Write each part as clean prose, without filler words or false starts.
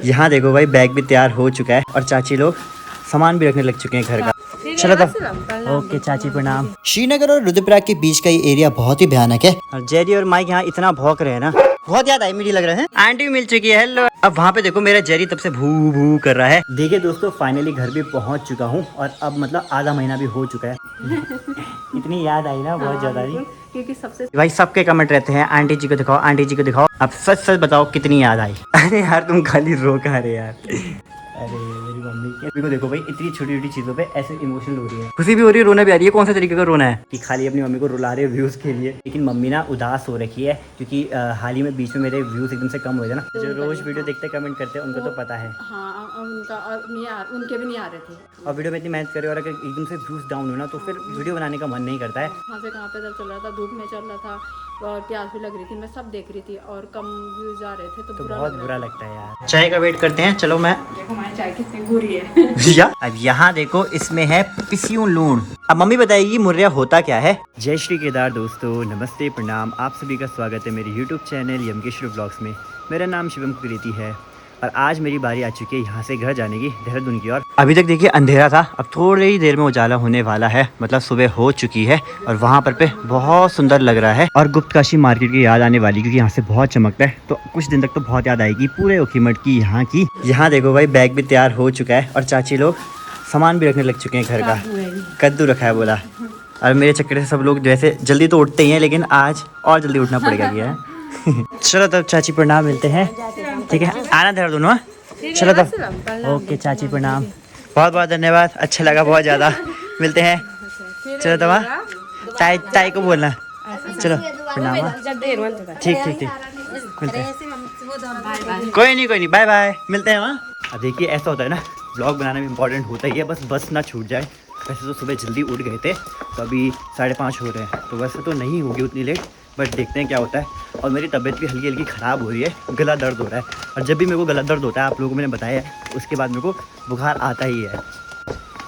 यहाँ देखो भाई बैग भी तैयार हो चुका है और चाची लोग सामान भी रखने लग चुके हैं घर का। चलो तब ओके चाची प्रणाम। श्रीनगर और रुद्रप्रयाग के बीच का ये एरिया बहुत ही भयानक है और जेरी और माइक यहाँ इतना भौंक रहे हैं ना, बहुत याद आई मेरी लग रहा है। आंटी भी मिल चुकी है, हेलो। अब वहाँ पे देखो मेरा जेरी तब से भू भू कर रहा है। देखिए दोस्तों फाइनली घर भी पहुँच चुका हूँ और अब मतलब आधा महीना भी हो चुका है। इतनी याद आई ना बहुत ज्यादा ही, क्योंकि सबसे भाई सबके कमेंट रहते हैं आंटी जी को दिखाओ, आंटी जी को दिखाओ। अब सच सच बताओ कितनी याद आई। अरे यार तुम खाली रो कहाँ रहे यार। अरे मेरी मम्मी को देखो भाई इतनी छोटी छोटी चीज़ों पे ऐसे इमोशनल हो रही है, खुशी भी हो रही है, रोना भी आ रही है। कौन सा तरीके का रोना है कि खाली अपनी मम्मी को रुला रहे व्यूज़ के लिए। लेकिन मम्मी ना उदास हो रखी है क्योंकि हाल ही में बीच में मेरे व्यूज़ एकदम से कम हुए थे ना। जो रोज वीडियो देखते कमेंट करते हैं उनको तो पता है। हाँ उनका उनके भी नहीं आ रहे थे और वीडियो में इतनी मेहनत करे और अगर एकदम से व्यूज़ डाउन हो ना तो फिर वीडियो बनाने का मन नहीं करता है। कहाँ से कहाँ पैदल चल रहा था, धूप में चल रहा था और प्यास भी लग रही थी, मैं सब देख रही थी और कम व्यूज आ रहे थे तो बहुत बुरा लगता है यार। चाय का वेट करते हैं, चलो। मैं देखो हमारी चाय कितनी बुरी है। भैया अब यहाँ देखो इसमें है पिसियों लूण। अब मम्मी बताएगी मुर्रिया होता क्या है। जय श्री केदार दोस्तों, नमस्ते प्रणाम, आप सभी का स्वागत है मेरे यूट्यूब चैनल यमकेश्वर ब्लॉग्स में। मेरा नाम शिवम कृति है और आज मेरी बारी आ चुकी है यहाँ से घर जाने की, देहरादून की ओर। अभी तक देखिए अंधेरा था, अब थोड़ी ही देर में उजाला होने वाला है, मतलब सुबह हो चुकी है और वहाँ पर पे बहुत सुंदर लग रहा है और गुप्तकाशी मार्केट की याद आने वाली क्योंकि यहाँ से बहुत चमकता है। तो कुछ दिन तक तो बहुत याद आएगी पूरे ओखीमठ की यहाँ की। यहाँ देखो भाई बैग भी तैयार हो चुका है और चाची लोग सामान भी रखने लग चुके हैं घर का। कद्दू रखा है बोला। और मेरे चक्कर से सब लोग जैसे जल्दी तो उठते ही हैं लेकिन आज और जल्दी उठना पड़ेगा भैया। चलो तब चाची प्रणाम, मिलते हैं। ठीक है आना देहरादून। चलो तब ओके चाची प्रणाम, बहुत बहुत धन्यवाद, अच्छा लगा बहुत ज़्यादा। मिलते हैं, चलो तब ताई ताई को बोलना। चलो प्रणाम। ठीक ठीक ठीक मिलते हैं, कोई नहीं बाय बाय, मिलते हैं वहाँ। अब देखिए ऐसा होता है ना, ब्लॉग बनाना भी इम्पोर्टेंट होता ही है, बस ना छूट जाए। वैसे तो सुबह जल्दी उठ गए थे तो अभी 5:30 हो रहे हैं, तो वैसे तो नहीं होगी उतनी लेट, बट देखते हैं क्या होता है। और मेरी तबीयत भी हल्की हल्की ख़राब हो रही है, गला दर्द हो रहा है और जब भी मेरे को गला दर्द होता है आप लोगों को मैंने बताया है, उसके बाद मेरे को बुखार आता ही है।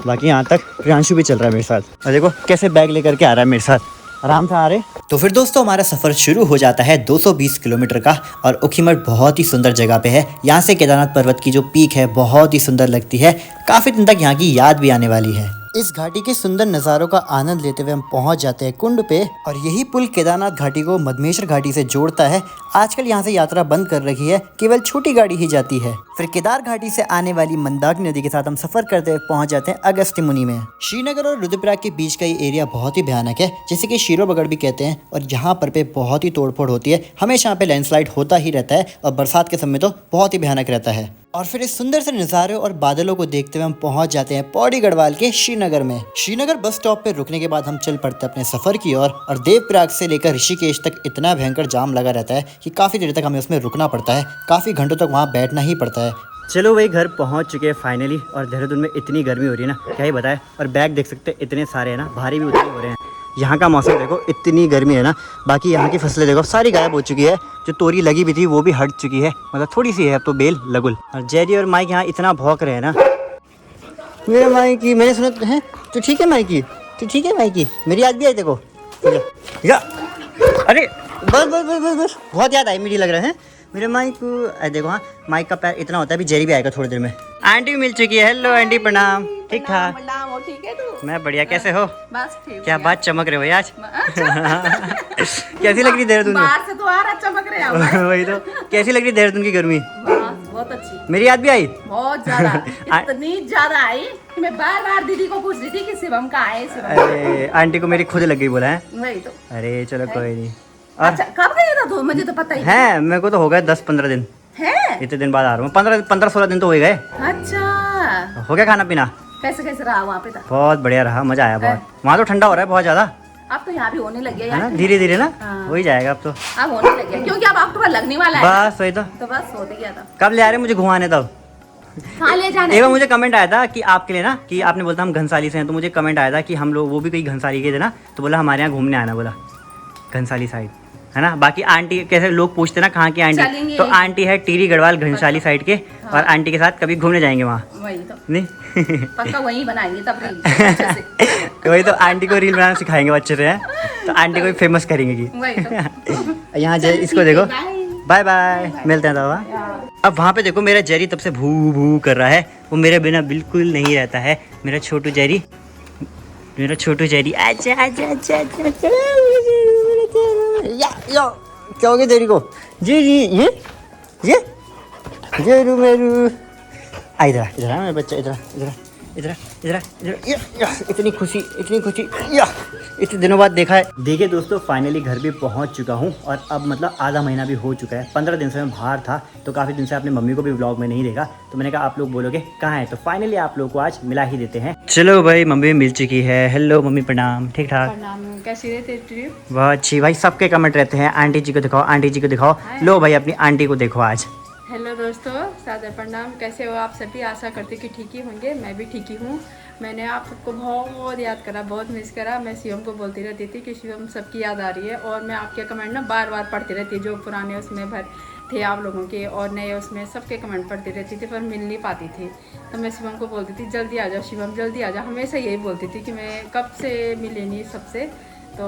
बाकी यहाँ तक प्रियांशु भी चल रहा है मेरे साथ और देखो कैसे बैग लेकर के आ रहा है मेरे साथ, आराम से आ रहे। तो फिर दोस्तों हमारा सफ़र शुरू हो जाता है 220 किलोमीटर का और ओखीमठ बहुत ही सुंदर जगह पे है। यहाँ से केदारनाथ पर्वत की जो पीक है बहुत ही सुंदर लगती है, काफ़ी दिन तक यहाँ की याद भी आने वाली है। इस घाटी के सुंदर नज़ारों का आनंद लेते हुए हम पहुंच जाते हैं कुंड पे और यही पुल केदारनाथ घाटी को मधमेश्वर घाटी से जोड़ता है। आजकल यहाँ से यात्रा बंद कर रखी है, केवल छोटी गाड़ी ही जाती है। फिर केदार घाटी से आने वाली मंदाकिनी नदी के साथ हम सफर करते हुए पहुंच जाते हैं अगस्त्य मुनि में। श्रीनगर और रुद्रप्रयाग के बीच का ये एरिया बहुत ही भयानक है, जिसे कि शीरो बगड़ भी कहते हैं और यहाँ पर पे बहुत ही तोड़फोड़ होती है। हमेशा यहाँ पे लैंडस्लाइड होता ही रहता है और बरसात के समय तो बहुत ही भयानक रहता है। और फिर इस सुंदर से नज़ारे और बादलों को देखते हुए हम पहुंच जाते हैं पौड़ी गढ़वाल के श्रीनगर में। श्रीनगर बस स्टॉप पे रुकने के बाद हम चल पड़ते हैं अपने सफर की ओर और देवप्रयाग से लेकर ऋषिकेश तक इतना भयंकर जाम लगा रहता है कि काफ़ी देर तक हमें उसमें रुकना पड़ता है, काफ़ी घंटों तक वहाँ बैठना ही पड़ता है। चलो वही घर पहुँच चुके हैं फाइनली और देहरादून में इतनी गर्मी हो रही है ना क्या ही बताए। और बैग देख सकते हैं इतने सारे हैं ना, भारी भी उतने हो रहे हैं। यहाँ का मौसम देखो इतनी गर्मी है ना, बाकी यहाँ की फसलें देखो सारी गायब हो चुकी है, जो तोरी लगी भी थी वो भी हट चुकी है, मतलब थोड़ी सी है अब तो बेल लगुल। और जेरी और माइक यहाँ इतना भौंक रहे हैं ना। मेरे माइक की मैंने सुना है तो ठीक है माइक की, तो ठीक है माइक की, मेरी याद भी आई देखो या अरे बस बहुत याद आई मेरी लग रहा है मेरे माइक को। देखो हाँ माइक का पैर इतना होता है, अभी जेरी भी आएगा थोड़ी देर में। आंटी भी मिल चुकी है, हेलो आंटी प्रणाम। ठीक ठाक, ठीक है तू? मैं बढ़िया, कैसे हो? बस ठीक। क्या बात चमक रहे हो आज। कैसी लग रही देहरादून में? बाहर से तो आ रहा चमक रहे हैं। वही तो, कैसी लग रही देहरादून की गर्मी? बहुत अच्छी। मेरी याद भी आई बहुत ज्यादा, इतनी ज्यादा आई कि मैं बार बार दीदी को पूछ रही थी कि शिवम कहाँ है, शिवम। अरे आंटी को मेरी खुद लग गई बोला है। वही तो। अरे चलो कोई नहीं। अच्छा कब गया था तू? मुझे तो पता ही है, मेरे को तो हो गए 10-15 दिन है। इतने दिन बाद आ रहा हूँ, 15-16 दिन तो हो ही गए। अच्छा हो गया खाना पीना? कैसे रहा वहाँ पे? बहुत बढ़िया रहा, मजा आया बहुत। वहाँ तो ठंडा हो रहा है बहुत ज्यादा, अब तो यहाँ भी होने लग गया है ना, यार, धीरे धीरे ना हाँ। हो ही जाएगा अब तो। अब होने लग गया क्योंकि अब अक्टूबर लगने वाला है। बस वही तो बस हो गया था। कब ले आ रहे मुझे घुमाने तब? कहाँ ले जाने? एक बार मुझे कमेंट आया था कि आपके लिए ना, कि आपने बोलता हम घनसाली से हैं, तो मुझे कमेंट आया था कि हम लोग वो भी कोई घनसाली के थे ना, तो बोला हमारे यहाँ घूमने आना, बोला घनसाली साइड है ना। बाकी आंटी कैसे लोग पूछते ना कहाँ की आंटी, तो आंटी है टिहरी गढ़वाल घनसाली साइड के। हाँ। और आंटी के साथ कभी घूमने जाएंगे वहाँ, वही तो नहीं पक्का वहीं बनाएंगे तब रील। वही तो आंटी को रील बनाना सिखाएंगे अच्छे से, तो आंटी को भी फेमस करेंगे कि यहाँ जाए। इसको देखो, बाय बाय, मिलते हैं दवा। अब वहाँ पे देखो मेरा जेरी तब से भू भू कर रहा है, वो मेरे बिना बिल्कुल नहीं रहता है। मेरा छोटू जेरी, मेरा छोटू जेरी, आजा आजा आजा आजा। या क्या हो गया जेरी को? जी ये जेरू मेरू, आ इधर इधर मेरा बच्चा, इधर इधर इधर इधर इधर। इतनी खुशी या इतने दिनों बाद देखा है। देखिए दोस्तों, फाइनली घर भी पहुंच चुका हूं और अब मतलब आधा महीना भी हो चुका है। 15 दिन से मैं बाहर था, तो काफ़ी दिन से अपने मम्मी को भी व्लॉग में नहीं देखा, तो मैंने कहा आप लोग बोलोगे कहाँ है, तो फाइनली आप लोग को आज मिला ही देते हैं। चलो भाई, मम्मी मिल चुकी है। हेलो मम्मी, प्रणाम। ठीक ठाक? प्रणाम। कैसी रहते ट्रिप? बहुत अच्छी भाई, सबके कमेंट रहते हैं आंटी जी को दिखाओ, आंटी जी को दिखाओ। लो भाई, अपनी आंटी को देखो आज। हेलो दोस्तों, सादर प्रणाम। कैसे हो आप सभी? आशा करती कि ठीक ही होंगे। मैं भी ठीक ही हूँ। मैंने आप सबको बहुत याद करा, बहुत मिस करा। मैं शिवम को बोलती रहती थी कि शिवम सबकी याद आ रही है, और मैं आपके कमेंट ना बार बार पढ़ती रहती, जो पुराने उसमें भर थे आप लोगों के और नए उसमें सबके कमेंट पढ़ती रहती थी, पर मिल नहीं पाती थी। तो मैं शिवम को बोलती थी जल्दी आ जाओ शिवम, जल्दी आ जाओ। हमेशा यही बोलती थी कि मैं कब से मिले नहीं सबसे। तो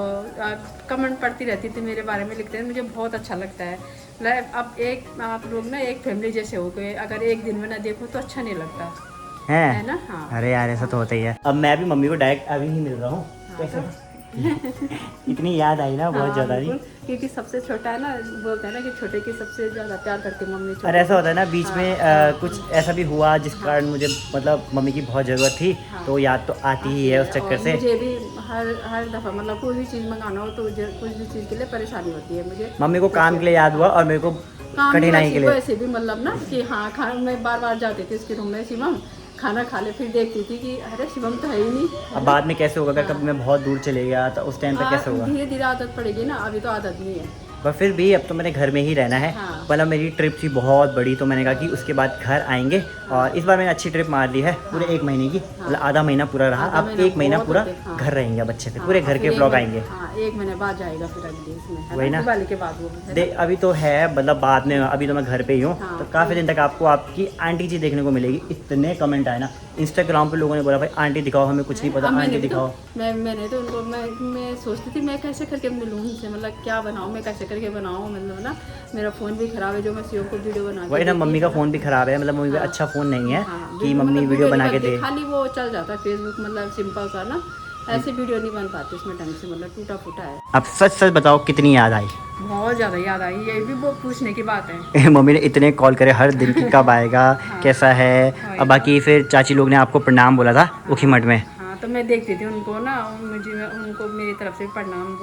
कमेंट पढ़ती रहती थी, मेरे बारे में लिखते हैं, मुझे बहुत अच्छा लगता है। मतलब अब एक आप लोग ना एक फैमिली जैसे हो गए, अगर एक दिन में ना देखो तो अच्छा नहीं लगता है ना। हाँ, अरे यार ऐसा तो होता ही है। अब मैं भी मम्मी को डायरेक्ट अभी ही मिल रहा हूँ। कैसे इतनी याद आई ना, बहुत ज्यादा नहीं, क्योंकि सबसे छोटा है ना, बोलते हैं ना कि छोटे की सबसे ज्यादा प्यार करती मम्मी। और ऐसा होता है ना बीच में कुछ ऐसा भी हुआ जिस कारण मुझे मतलब मम्मी की बहुत ज़रूरत थी, तो याद तो आती ही है उस चक्कर से। मुझे भी हर दफ़ा मतलब कोई भी चीज़ मंगाना हो तो मुझे कुछ भी चीज़ के लिए परेशानी होती है। मुझे मम्मी को काम के लिए याद हुआ और मेरे को कठिनाई के लिए। वैसे भी मतलब ना कि हाँ, खाना मैं बार बार जाती थी उसके रूम में, शिवम खाना खा ले, फिर देखती थी कि अरे शिवम तो है ही नहीं। अब बाद में कैसे होगा, कभी मैं बहुत दूर चले गया तो उस टाइम पे कैसे होगा? धीरे धीरे आदत पड़ेगी ना, अभी तो आदत नहीं है। पर फिर भी अब तो मैंने घर में ही रहना है। हाँ। मतलब मेरी ट्रिप थी बहुत बड़ी, तो मैंने कहा कि उसके बाद घर आएंगे। और इस बार मैंने अच्छी ट्रिप मार ली है, पूरे 1 महीने की। मतलब आधा महीना पूरा रहा, अब 1 महीना पूरा घर रहेंगे अब अच्छे से। पूरे घर के ब्लॉग आएंगे। 1 महीने बाद जाएगा फिर अगले इसमें, वही ना, दिवाली के बाद वो देख अभी तो है मतलब बाद में, अभी तो मैं घर पे ही हूँ। तो काफ़ी दिन तक आपको आपकी आंटी जी देखने को मिलेगी। इतने कमेंट आए ना इंस्टाग्राम पे, लोगों ने बोला भाई आंटी दिखाओ, हमें कुछ नहीं पता, आंटी दिखाओ। मैंने तो उनको मैं सोचती थी मैं कैसे करके मिलूँ उनसे, मतलब क्या बनाऊँ मैं, कैसे करके बनाऊँ। मतलब ना मेरा फ़ोन भी ख़राब है, जो मैं शिव को वीडियो बना के, वही ना, मम्मी का फ़ोन भी ख़राब है। मतलब मम्मी का अच्छा फ़ोन नहीं है कि मम्मी वीडियो बना के दे। खाली वो चल जाता है फेसबुक, मतलब सिंपल सा ना, ऐसे वीडियो नहीं बन पाती उसमें ढंग से, मतलब टूटा फूटा है। अब सच सच बताओ कितनी याद आई? बहुत ज़्यादा याद आई, ये भी वो पूछने की बात है। मम्मी ने इतने कॉल करे हर दिन कि कब आएगा, कैसा है। अब बाकी फिर चाची लोग ने आपको प्रणाम बोला था उखीमठ में। हाँ, तो मैं देखती थी उनको ना, मुझे उनको मेरी तरफ से प्रणाम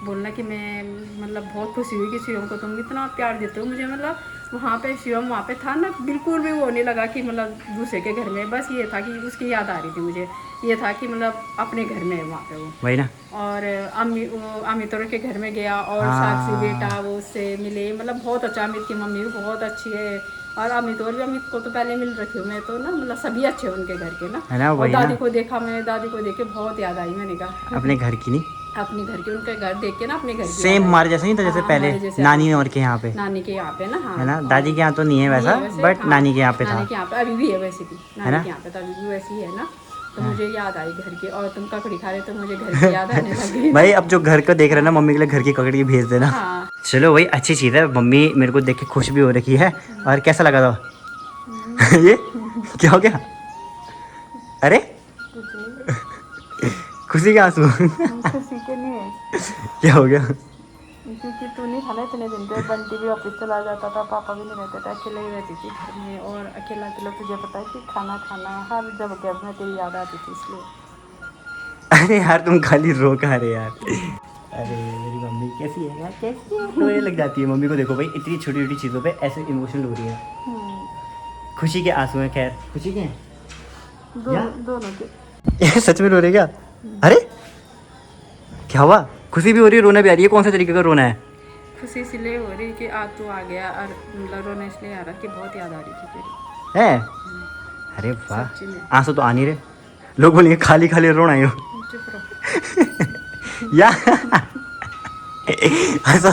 बोलना कि मैं मतलब बहुत खुशी हुई कि शिवम को तुम इतना प्यार देते हो मुझे। मतलब वहाँ पे शिवम वहाँ पे था ना, बिल्कुल भी वो नहीं लगा कि मतलब दूसरे के घर में, बस ये था कि उसकी याद आ रही थी मुझे, ये था कि मतलब अपने घर में है वहाँ पे वो। वही ना। और अमित के घर में गया और साक्षी बेटा वो उससे मिले, मतलब बहुत अच्छा। अमित की मम्मी भी बहुत अच्छी है, और अमित को तो पहले मिल रखी हूँ मैं तो ना, मतलब सभी अच्छे उनके घर के ना। है ना, और वही दादी ना। को देखा मैंने, दादी को देख के बहुत याद आई। मैंने कहा अपने घर की नहीं, अपने घर के, उनके घर देख के ना अपने घर की सेम हमारे जैसे नहीं था, जैसे पहले नानी और के यहाँ पे, नानी के यहाँ पे ना। हाँ, है ना, दादी के यहाँ तो नहीं है वैसा, बट नानी के यहाँ पे था। नानी के यहाँ पे अभी भी है वैसे भी, नानी के यहाँ पे तो अभी भी वैसी है ना। तो मुझे याद आई घर की, और तुम ककड़ी खा रहे तो मुझे घर की याद आने लगी। भाई अब जो घर को देख रहे हैं ना, मम्मी के लिए घर की ककड़ी भेज देना। हाँ। चलो भाई, अच्छी चीज़ है। मम्मी मेरे को देख के खुश भी हो रखी है। और कैसा लगा था? ये क्या हो गया? अरे खुशी के आंसू? खुशी के नहीं है। क्या हो गया? क्योंकि तू नहीं था ना इतने दिन पे, बंटी भी ऑफिस चला जाता था, पापा भी नहीं रहते थे, अकेले ही रहती थी घर में। और अकेला अकेला तुझे पता है कि खाना हर जगह में तेरी याद आती थी, इसलिए। अरे यार तुम खाली रो कहा रहे यार। अरे मेरी मम्मी कैसी है यार, कैसी है, रोने लग जाती है। मम्मी को देखो भाई, इतनी छोटी छोटी चीज़ों पे ऐसे इमोशनल हो रही है। खुशी के आंसू हैं, खैर खुशी के हैं दोनों के। ये सच में रो रहे क्या? अरे क्या हुआ? खुशी भी हो रही है, रोना भी आ रही है। कौन सा तरीके का रोना है? खुशी इसलिए हो रही कि आज तू आ गया, और मतलब रोना इसलिए आ रहा कि बहुत याद आ रही थी तेरी। है? अरे वाह, आंसू तो आ नहीं रहे। लोग बोलेंगे खाली खाली रोना है। चुप रहो या हंसो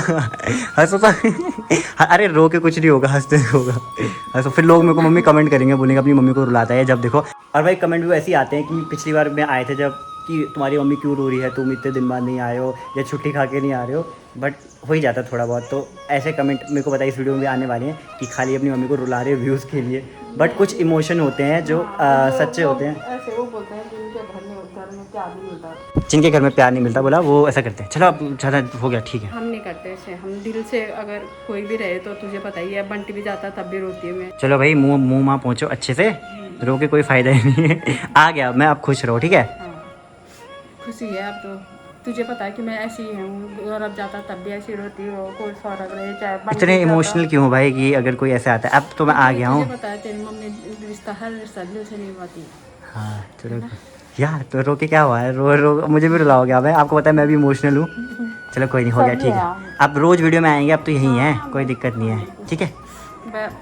हंसो तो अरे रो के कुछ नहीं होगा, हंसते होगा। हंसो, फिर लोग मेरे को कमेंट करेंगे, बोलेंगे अपनी मम्मी को रुलाता है जब देखो। और भाई कमेंट भी ऐसे ही आते हैं कि पिछली बार में आए थे जब कि तुम्हारी मम्मी क्यों रो रही है, तुम इतने दिन बाद नहीं आए हो या छुट्टी खा के नहीं आ रहे हो, बट हो ही जाता थोड़ा बहुत। तो ऐसे कमेंट मेरे को पता है इस वीडियो में भी आने वाले हैं कि खाली अपनी मम्मी को रुला रहे हो व्यूज़ के लिए, बट कुछ इमोशन होते हैं जो सच्चे होते हैं। ऐसे वो बोलते हैं जिनके घर में प्यार नहीं मिलता, जिनके घर में प्यार नहीं मिलता बोला वो ऐसा करते हैं। चलो अब ज़्यादा हो गया, ठीक है। हम नहीं करते ऐसे। हम दिल से अगर कोई भी रहे तो तुझे पता ही है, बंटी भी जाता तब भी रोती हूँ मैं। चलो भाई मुँह माँ पहुँचो अच्छे से, रो के कोई फ़ायदा ही नहीं है। आ गया मैं, आप खुश रहो, ठीक है। हाँ खुशी है अब तो, तुझे पता है कि मैं ऐसी ही हूँ, और अब जाता तब भी ऐसी रोती हो, कोई फर्क रहे चाहे बंटी इतने जाता। इमोशनल क्यों हो भाई कि अगर कोई ऐसा आता है। अब तो मैं आ गया हूँ। तुझे पता है तेरी मम्मी रिश्ता हर रिश्ता दिल से नहीं पाती। हाँ चलो यार, तो रो के क्या हुआ है, रो मुझे भी रुलाओगे आप, आपको पता है मैं भी इमोशनल हूँ। चलो कोई नहीं, हो गया, ठीक है। अब रोज़ वीडियो में आएंगे, अब तो यही है, कोई दिक्कत नहीं है, ठीक है।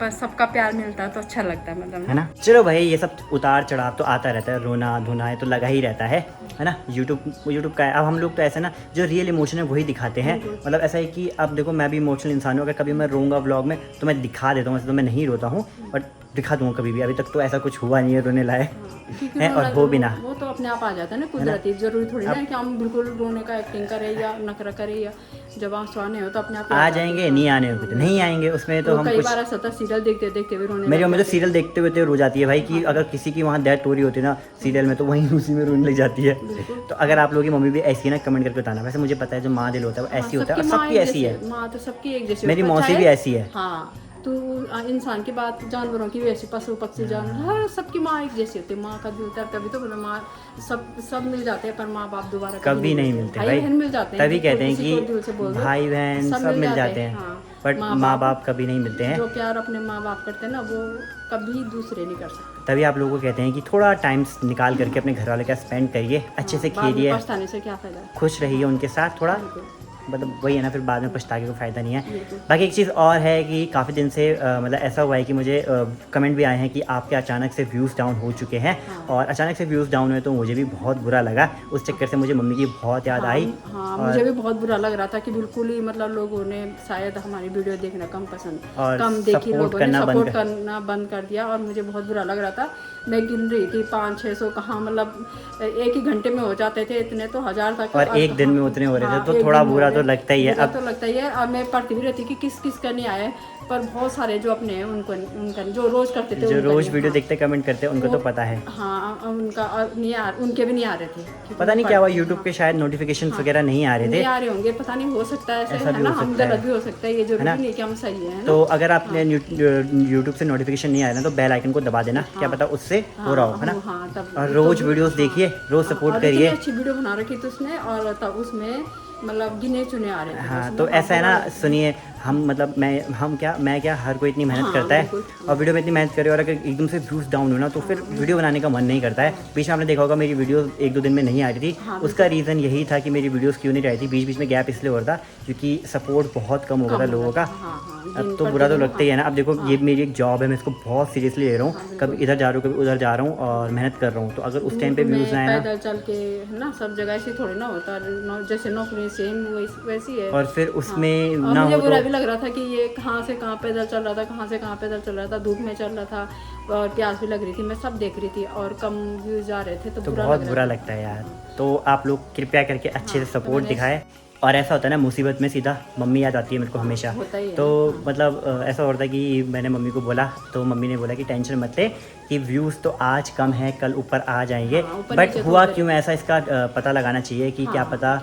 बस सबका प्यार मिलता है तो अच्छा लगता है, मतलब है ना। चलो भाई, ये सब उतार चढ़ाव तो आता रहता है, रोना धोना है तो लगा ही रहता है ना। यूट्यूब का है। अब हम लोग तो ऐसे ना जो रियल इमोशन है वही दिखाते हैं। मतलब ऐसा है कि अब देखो मैं भी इमोशनल इंसान हूँ, अगर कभी मैं रोऊंगा व्लॉग में तो मैं दिखा देता हूँ, वैसे तो मैं नहीं रोता हूँ बट दिखा दूँगा कभी भी। अभी तक तो ऐसा कुछ हुआ नहीं है रोने लायक है, और हो भी ना, वो तो अपने आप आ जाता है ना, कुदरती। जरूरी थोड़ी ना कि हम बिल्कुल रोने का एक्टिंग करें या नखरा करें, या जब आंसू आने हो तो अपने आप आ जाएंगे, नहीं आने होंगे तो नहीं आएंगे, उसमें तो हम कई कुछ। बार ऐसा होता है सीरियल देखते देखते भी रोने मेरी लग मम्मी तो जाते सीरियल देखते हुए तो रो जाती है भाई, कि अगर किसी की वहाँ डेथ हो रही होती है ना सीरियल में, तो वहीं उसी में रोने लग जाती है। तो अगर आप लोगों की मम्मी भी ऐसी है ना, कमेंट करके बताना। वैसे मुझे पता है जो माँ दिल होता है वो ऐसी होता है, और सबकी ऐसी है। माँ तो सबकी एक जैसी मेरी होती है, मौसी भी चाहे- ऐसी है। हाँ तो इंसान की बात, जानवरों की भी ऐसी, पशु पक्षी जानवर, हर सबकी माँ एक जैसी होती है। माँ का दिल होता है, तभी तो बोले माँ सब मिल जाते हैं, पर माँ बाप दोबारा कभी नहीं मिलते भाई भाई, बहन मिल जाते हैं, तभी कहते हैं किसी को दिल से बोल कि दो, भाई बहन सब मिल जाते हैं, हाँ। बट माँ बाप कभी नहीं मिलते हैं। जो प्यार अपने माँ बाप करते हैं ना, वो कभी दूसरे नहीं कर सकते। तभी आप लोगों को कहते हैं कि थोड़ा टाइम निकाल करके अपने घर वाले का स्पेंड करिए, अच्छे से बाद में खेलिए, पछताने से क्या फायदा है। खुश रहिए उनके साथ थोड़ा। मतलब वही है ना, फिर बाद में पछता के कोई फ़ायदा नहीं है। बाकी एक चीज़ और है कि काफ़ी दिन से मतलब ऐसा हुआ है कि मुझे कमेंट भी आए हैं कि आपके अचानक से व्यूज़ डाउन हो चुके हैं। और अचानक से व्यूज़ डाउन हुए तो मुझे भी बहुत बुरा लगा। उस चक्कर से मुझे मम्मी की बहुत याद आई। हाँ मुझे भी बहुत बुरा लग रहा था कि बिल्कुल ही मतलब लोगों ने शायद हमारी वीडियो देखना कम देखी, लोगों ने सपोर्ट करना बंद कर दिया, और मुझे बहुत बुरा लग रहा था। मैं गिन रही थी 500-600 कहाँ, मतलब एक ही घंटे में हो जाते थे इतने, तो 1000 तक, और एक दिन में उतने हो रहे थे, तो थोड़ा बुरा तो लगता ही है। अब तो लगता ही है। अब मैं पढ़ती भी रहती कि किस का नहीं आया, पर बहुत सारे जो अपने हैं उनका जो रोज करते थे, जो रोज वीडियो देखते कमेंट करते हैं उनको तो पता है। हाँ उनका उनके भी नहीं आ रहे थे, पता नहीं क्या हुआ, यूट्यूब पे शायद नोटिफिकेशन वगैरह नहीं आ रहे थे, नहीं आ रहे होंगे, पता नहीं, हो सकता है ऐसा, है ना, हम गलत भी हो सकता है, ये जरूरी नहीं कि हम सही है। तो अगर आपने यूट्यूब से नोटिफिकेशन नहीं आया ना, तो बेल आइकन को दबा देना, क्या पता उससे हो रहा हो, है ना। और रोज वीडियोस देखिए, रोज सपोर्ट करिए। अच्छी वीडियो बना रखी थी उसने, और तब उसमें मतलब गिने चुने आ रहे थे। हाँ तो ऐसा है ना, सुनिए, हम मतलब मैं क्या हर कोई इतनी मेहनत करता है, और वीडियो में इतनी मेहनत करे, और अगर एकदम से व्यूज़ डाउन हो ना तो फिर वीडियो बनाने का मन नहीं करता है। बीच में आपने देखा होगा मेरी वीडियो 1-2 दिन में नहीं आ रही थी, उसका रीज़न यही था कि मेरी वीडियोस क्यों नहीं रही थी, बीच बीच में गैप इसलिए हो रहा था क्योंकि सपोर्ट बहुत कम हो गया था लोगों का। अब तो बुरा तो लगता ही है ना। अब देखो ये मेरी एक जॉब है, मैं इसको बहुत सीरियसली ले रहा हूँ, कभी इधर जा रहा हूँ कभी उधर जा रहा हूँ, और मेहनत कर रहा हूँ। तो अगर उस टाइम पे व्यूज़ आए ना, पैदल चल के, है ना, सब जगह ऐसे थोड़ी ना होता, जैसे नौकरी सेम वैसी है, और फिर उसमें ना मुझे हो बुरा तो भी लग रहा था कि ये कहाँ से कहाँ पैदल चल रहा था, कहाँ से कहाँ पैदल चल रहा था, धूप में चल रहा था, और प्यास भी लग रही थी, मैं सब देख रही थी, और कम व्यूज आ रहे थे, तो बहुत बुरा लगता है यार। तो आप लोग कृपया करके अच्छे से सपोर्ट दिखाएं। और ऐसा होता है ना, मुसीबत में सीधा मम्मी याद आती है मेरे को हमेशा। तो मतलब ऐसा होता है कि मैंने मम्मी को बोला, तो मम्मी ने बोला कि टेंशन मत ले, कि व्यूज़ तो आज कम है, कल ऊपर आ जाएंगे। बट हुआ क्यों ऐसा, इसका पता लगाना चाहिए कि क्या पता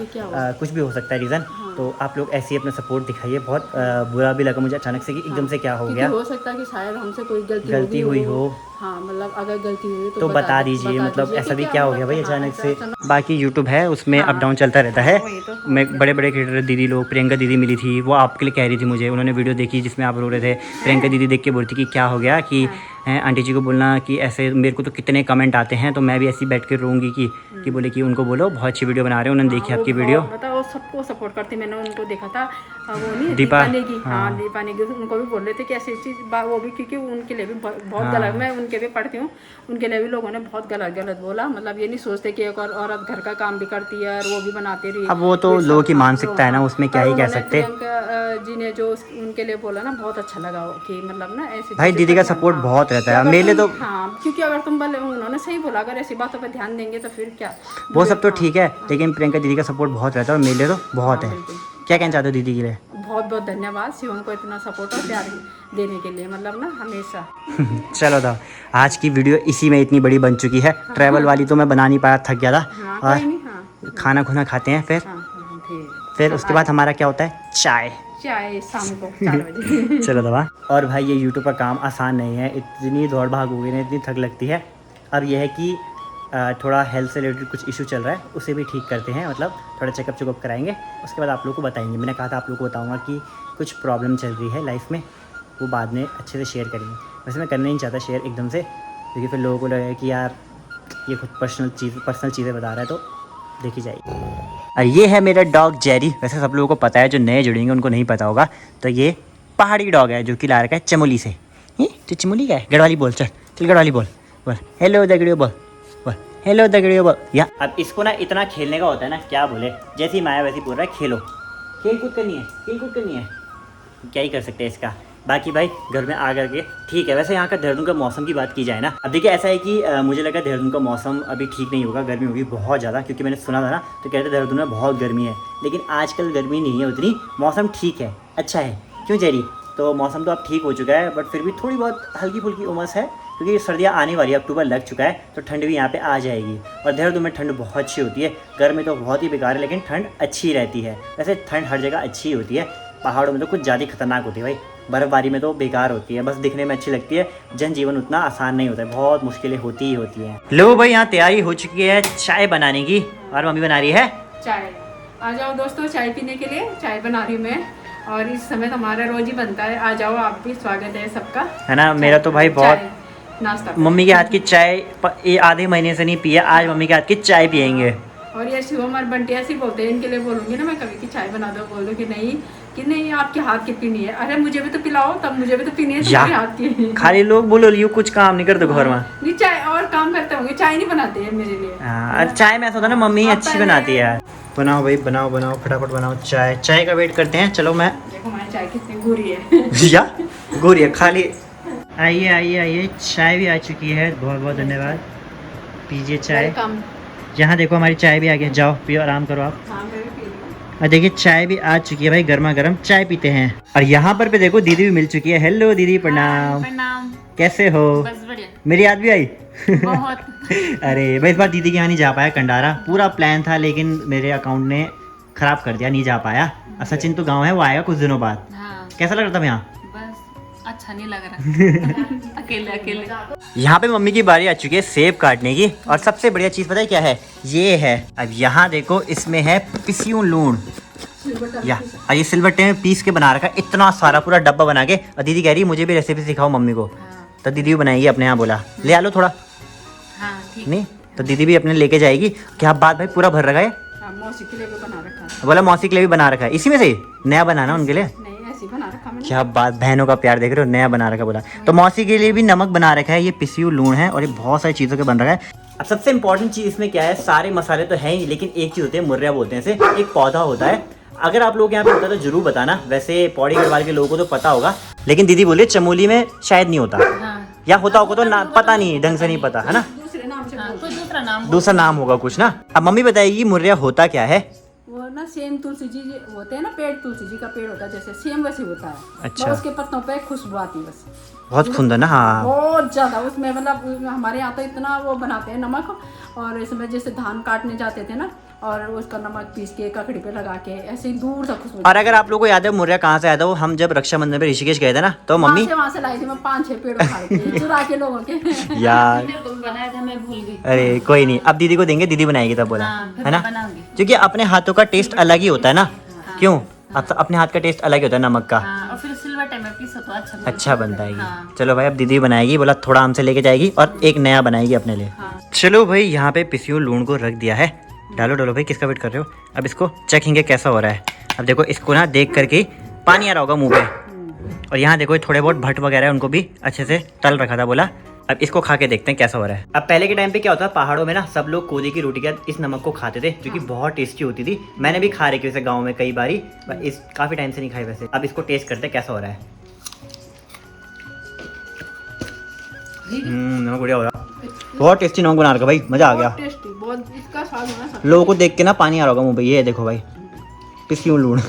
कुछ भी हो सकता है रीज़न। तो आप लोग ऐसे ही अपना सपोर्ट दिखाइए। बहुत बुरा भी लगा मुझे अचानक से कि एकदम से क्या हो गया। हो सकता है कि शायद हमसे कोई गलती हुई हो। हाँ मतलब अगर गलती हुई तो बता दीजिए, मतलब ऐसा भी क्या हो गया भाई अचानक से। बाकी यूट्यूब है, उसमें अप डाउन चलता रहता है। मैं बड़े बड़े क्रिएटर दीदी लोग, प्रियंका दीदी मिली थी, वो आपके लिए कह रही थी मुझे, उन्होंने वीडियो देखी जिसमें आप रो रहे थे। प्रियंका दीदी देख के बोलती कि क्या हो गया, कि आंटी जी को बोलना कि ऐसे मेरे को तो कितने कमेंट आते हैं, तो मैं भी ऐसे ही बैठ के रोऊंगी कि बोले कि उनको बोलो बहुत अच्छी वीडियो बना रहे हैं, उन्होंने देखी आपकी वीडियो। बताओ वो सबको सपोर्ट करती, मैंने उनको देखा था, वो नहीं दीपा नेगी, हाँ दीपा नेगी, उनको भी बोल रहे थे कि ऐसी चीज़, वो भी क्योंकि उनके लिए भी बहुत गलत, मैं उनके भी पढ़ती हूँ, उनके लिए भी लोगों ने बहुत गलत बोला। मतलब ये नहीं सोचते कि एक और औरत घर का काम भी करती है और वो भी बनाती रही। अब वो तो लोगों की मानसिकता है ना, उसमें क्या ही कह सकते। प्रियंका जी ने जो उनके लिए बोला ना, बहुत अच्छा लगा कि मतलब ना ऐसी भाई दीदी का सपोर्ट बहुत रहता है मेरे लिए तो। हाँ क्योंकि अगर तुम बोले, उन्होंने सही बोला, अगर ऐसी बातों पर ध्यान देंगे तो फिर क्या। वो सब तो ठीक है, लेकिन प्रियंका दीदी का सपोर्ट बहुत रहता है और मेरे लिए तो बहुत है। बिल्कुल। क्या कहना चाहते हो दीदी के लिए? बहुत बहुत धन्यवाद शिवम को इतना सपोर्ट और प्यार देने के लिए, मतलब ना हमेशा। चलो तो आज की वीडियो इसी में इतनी बड़ी बन चुकी है। ट्रैवल वाली तो मैं बना नहीं पाया, थक गया था। हाँ, और कोई नहीं। हाँ, खाना खुना खाते हैं फिर फिर उसके बाद हमारा क्या होता है, चाय शाम को 4 बजे। चलो दवा। और भाई ये यूट्यूब का काम आसान नहीं है, इतनी दौड़ भाग हो गई ना, इतनी थक लगती है। अब यह है कि थोड़ा हेल्थ से रिलेटेड कुछ इशू चल रहा है, उसे भी ठीक करते हैं, मतलब थोड़ा चेकअप कराएंगे, उसके बाद आप लोग को बताएंगे। मैंने कहा था आप लोग को बताऊंगा कि कुछ प्रॉब्लम चल रही है लाइफ में, वो बाद में अच्छे से शेयर करेंगे। वैसे मैं करना नहीं चाहता शेयर एकदम से, क्योंकि फिर लोगों को लगेगा कि यार ये कुछ पर्सनल चीज़ें बता रहा है, तो देखी जाएगी। और ये है मेरा डॉग जेरी। वैसे सब लोगों को पता है, जो नए जुड़ेंगे उनको नहीं पता होगा। तो ये पहाड़ी डॉग है जो कि ला रखा है चमोली से। तो चमोली का है, गढ़वाली बोल, चल गढ़वाली बोल हेलो दगड़ियो बोल हेलो दगड़ियो बोल। या अब इसको ना इतना खेलने का होता है ना, क्या बोले, जैसे ही माया वैसे ही बोल रहा है खेलो, खेल कूद करनी है, क्या ही कर सकते हैं इसका। बाकी भाई घर में आ करके ठीक है। वैसे यहाँ का देहरादून का मौसम की बात की जाए ना, अब देखिए ऐसा है कि मुझे लगा देहरादून का मौसम अभी ठीक नहीं होगा, गर्मी होगी बहुत ज़्यादा, क्योंकि मैंने सुना था ना तो कहते देहरादून में बहुत गर्मी है। लेकिन आजकल गर्मी नहीं है उतनी, मौसम ठीक है, अच्छा है। क्यों जेरी? तो मौसम तो अब ठीक हो चुका है, बट फिर भी थोड़ी बहुत हल्की फुल्की उमस है, क्योंकि सर्दियाँ आने वाली है, अक्टूबर लग चुका है, तो ठंड भी यहाँ पे आ जाएगी। और देहरादून में ठंड बहुत अच्छी होती है, गर्मी तो बहुत ही बेकार है, लेकिन ठंड अच्छी रहती है। वैसे ठंड हर जगह अच्छी होती है, पहाड़ों में तो कुछ ज़्यादा खतरनाक होती है भाई, बर्फ़बारी में तो बेकार होती है, बस दिखने में अच्छी लगती है, जनजीवन उतना आसान नहीं होता है, बहुत मुश्किलें होती ही होती हैं। लो भाई यहाँ तैयारी हो चुकी है चाय बनाने की, और मम्मी बना रही है चाय। आ जाओ दोस्तों चाय पीने के लिए, चाय बना रही हूँ मैं, और इस समय तो हमारा रोज ही बनता है। आ जाओ आप भी, स्वागत है सबका, है ना। मेरा तो भाई बहुत नाश्ता, मम्मी के हाथ की चाय ये आधे महीने से नहीं पिया, आज मम्मी के हाथ की चाय पियेंगे। और ये शिवम और बंटी ऐसे बोलते हैं, इनके लिए बोलूँगी ना मैं कभी की चाय बना दो, बोल दो कि नहीं आपके हाथ की पीनी है। अरे मुझे भी तो पिलाओ, तब मुझे भी तो पीनी है तुम्हारे हाथ की। खाली लोग बोलो लियो, कुछ काम नहीं करते घर में। नहीं चाय और काम करते होंगे, चाय नहीं बनाते हैं मेरे लिए। चाय में ऐसा होता है ना, मम्मी अच्छी बनाती है। बनाओ भाई बनाओ फटाफट बनाओ चाय का वेट करते हैं। चलो मैं देखो हमारी चाय कितनी गोरी है। या गोरी है खाली। आइए चाय भी आ चुकी है, बहुत बहुत धन्यवाद, पीजिए चाय। यहाँ देखो हमारी चाय भी आ गई, जाओ पियो, आराम करो आप। और देखिए चाय भी आ चुकी है भाई, गर्मा गर्म चाय पीते हैं। और यहाँ पर भी देखो दीदी भी मिल चुकी है। हेलो दीदी, प्रणाम। कैसे हो? बस बढ़िया। मेरी याद भी आई? बहुत। अरे मैं इस बार दीदी के यहाँ नहीं जा पाया, कंडारा पूरा प्लान था, लेकिन मेरे अकाउंट ने खराब कर दिया, नहीं जा पाया। और सचिन तो गाँव है, वो आएगा कुछ दिनों बाद। हाँ। कैसा लग रहा था यहाँ? अच्छा नहीं लग रहा। अकेले यहाँ पे मम्मी की बारी आ चुकी है सेब काटने की, और सबसे बढ़िया चीज पता है क्या है? ये है, अब यहाँ देखो इसमें है पिसियूं लूण, और ये सिलबट्टे में पीस के बना रखा है, इतना सारा पूरा डब्बा बना के। और दीदी कह रही है मुझे भी रेसिपी सिखाओ मम्मी को। तो दीदी भी बनाएगी अपने यहाँ, बोला ले आ लो थोड़ा। नहीं तो दीदी भी अपने लेके जाएगी। क्या बात भाई, पूरा भर रखा है। मौसी के लिए भी बना रखा है। बोला मौसी के लिए भी बना रखा है, इसी में से नया बनाना उनके लिए। बना रखा मैंने। क्या बात, बहनों का प्यार देख रहे हो, नया बना रखा बोला। तो मौसी के लिए भी नमक बना रखा है, ये पिसियूं लूण है, और ये बहुत सारी चीज़ों के बन रखा है। अब सबसे इंपॉर्टेंट चीज़ इसमें क्या है, सारे मसाले तो है ही, लेकिन एक चीज़ होती है, मुर्रिया बोलते हैं इसे, एक पौधा होता है। अगर आप लोग यहाँ पे होता है तो जरूर बताना, वैसे पौड़ी गढ़वाल के लोगों को तो पता होगा, लेकिन दीदी बोले चमोली में शायद नहीं होता, या होता होगा तो ना, पता नहीं, ढंग से नहीं पता, है ना, दूसरा नाम होगा कुछ ना। अब मम्मी बताएगी मुर्रिया होता क्या है। वो ना सेम तुलसी जी होते हैं ना, पेड़ तुलसी जी का पेड़ होता है, जैसे सेम वैसे होता है। अच्छा। उसके पत्तों पे खुशबू आती है बस, बहुत सुंदर ना। हाँ बहुत ज्यादा उसमें, मतलब हमारे यहाँ तो इतना वो बनाते हैं नमक, और इसमें जैसे धान काटने जाते थे ना, और उसका नमक पीस के ककड़ी पे लगा के ऐसे ही दूर तक खुशबू। और अगर आप लोगों को याद है मुर्रिया कहाँ से आया था, वो हम जब रक्षाबंधन पे ऋषिकेश गए थे ना, तो मम्मी वहाँ से लाई थी मैं 5-6 पेड़ उखाड़ के चुरा के लोगों के। यार बनाया था, मैं भूल गई। अरे कोई नहीं, अब दीदी को देंगे, दीदी बनाएगी तब, बोला है ना, क्योंकि अपने हाथों का टेस्ट अलग ही होता है ना। क्यों? अपने हाथ का टेस्ट अलग ही होता है नमक का, और फिर सिलवट्टे में पीसो तो अच्छा बनता है। चलो भाई अब दीदी बनाएगी, बोला थोड़ा हमसे लेके जाएगी, और एक नया बनाएगी अपने लिए। चलो भाई यहाँ पे पिसियूं लूण को रख दिया है, डालो भाई, किसका वेट कर रहे हो? अब इसको चखेंगे कैसा हो रहा है। अब देखो इसको ना देख करके पानी आ रहा होगा मुंह पे। और यहाँ देखो थोड़े बहुत भट्ट वगैरह है, उनको भी अच्छे से तल रखा था, बोला अब इसको खा के देखते हैं कैसा हो रहा है। अब पहले के टाइम पे क्या होता है, पहाड़ों में ना सब लोग कोदे की रोटी के साथ इस नमक को खाते थे, जो कि बहुत टेस्टी होती थी। मैंने भी खा रखी वैसे गाँव में कई बारी, इस काफी टाइम से नहीं खाई वैसे। अब इसको टेस्ट करते हैं कैसा हो रहा है। नमक बढ़िया हो रहा, बहुत टेस्टी नमक बना रखा भाई, मज़ा आ गया। टेस्टी, बहुत इसका स्वाद है ना। लोगों को देख के ना पानी आ रहा होगा मुंह पे, ये देखो भाई पिसी हुई लूण।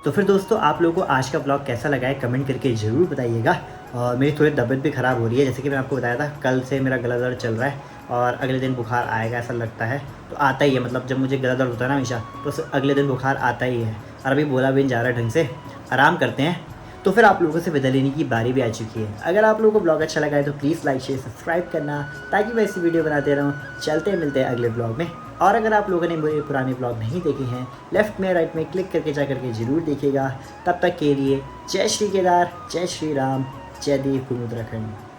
तो फिर दोस्तों आप लोगों को आज का ब्लॉग कैसा लगा है कमेंट करके ज़रूर बताइएगा। और मेरी थोड़ी तबीयत भी ख़राब हो रही है, जैसे कि मैंने आपको बताया था कल से मेरा गला दर्द चल रहा है और अगले दिन बुखार आएगा ऐसा लगता है। तो आता ही है, मतलब जब मुझे गला दर्द होता है ना हमेशा, तो अगले दिन बुखार आता ही है और अभी बोला भी नहीं जा रहा ढंग से, आराम करते हैं। तो फिर आप लोगों से विदा लेने की बारी भी आ चुकी है। अगर आप लोगों को ब्लॉग अच्छा लगा है तो प्लीज़ लाइक शेयर सब्सक्राइब करना, ताकि मैं ऐसी वीडियो बनाते रहूँ। चलते मिलते हैं अगले ब्लॉग में। और अगर आप लोगों ने मेरे पुराने ब्लॉग नहीं देखे हैं, लेफ्ट में राइट में क्लिक करके जा करके ज़रूर देखिएगा। तब तक के लिए जय श्री केदार, जय श्री राम, जय देव उत्तराखंड।